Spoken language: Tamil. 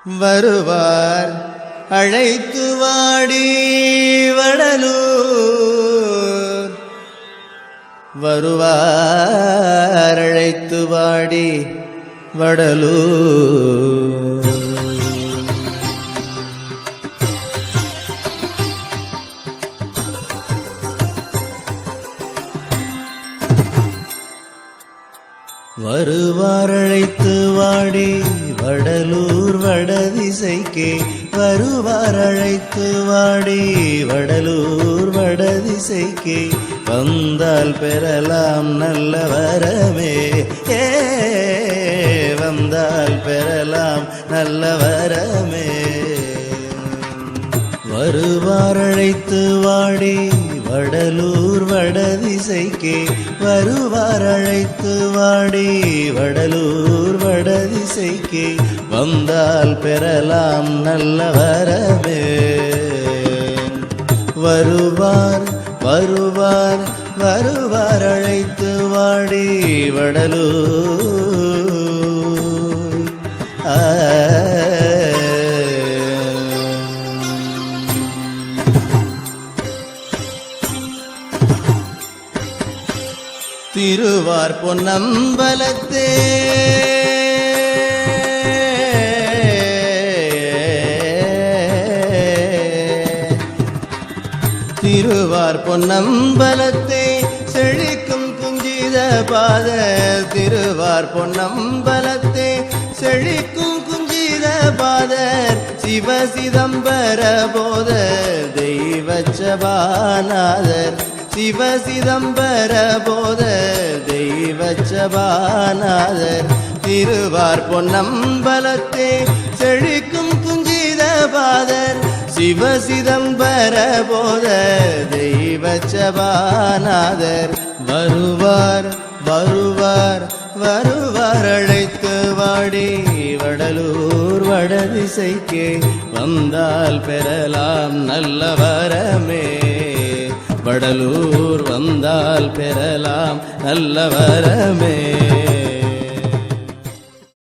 வருவார் அழைத்து வாடி வடலூர், வருவார் அழைத்து வாடி வடலூர். வருவார் அழைத்து வாடி வடலூர் வடதிசைக்கே, வருவார் அழைத்து வாடி வடலூர் வடதிசைக்கே, வந்தால் பெறலாம் நல்ல வரமே, வந்தால் பெறலாம் நல்ல வரமே. வருவார் அழைத்து வாடி வடலூர் வடதிசைக்கே, வருவார் அழைத்து வாடி வடலூர் வடதிசைக்கே, வந்தால் பெறலாம் நல்ல வரமே. வருவார் வருவார் வருவார் அழைத்து வாடி வடலூர். திருவார் பொன்னம்பலத்தே திருவார் பொன்னம்பலத்தே செழிக்கும் குஞ்சித பாத, திருவார் பொன்னம்பலத்தே செழிக்கும் குஞ்சித பாதர், சிவ சிதம்பர போத தெய்வச்சபாநாதர், சிவ சிதம்பர போத தெய்வச்சபாநாதர், திருவார் பொன்னம்பலத்தே செழிக்கும் குஞ்சித பாதர், சிவ சிதம்பர போத தெய்வச்சபாநாதர். வருவார் வருவார் வருவார் அழைத்து வாடி வடலூர் வடதிசைக்கே, வந்தால் பெறலாம் நல்ல வரமே, வடலூர் வந்தால் பெறலாம் நல்ல வரமே.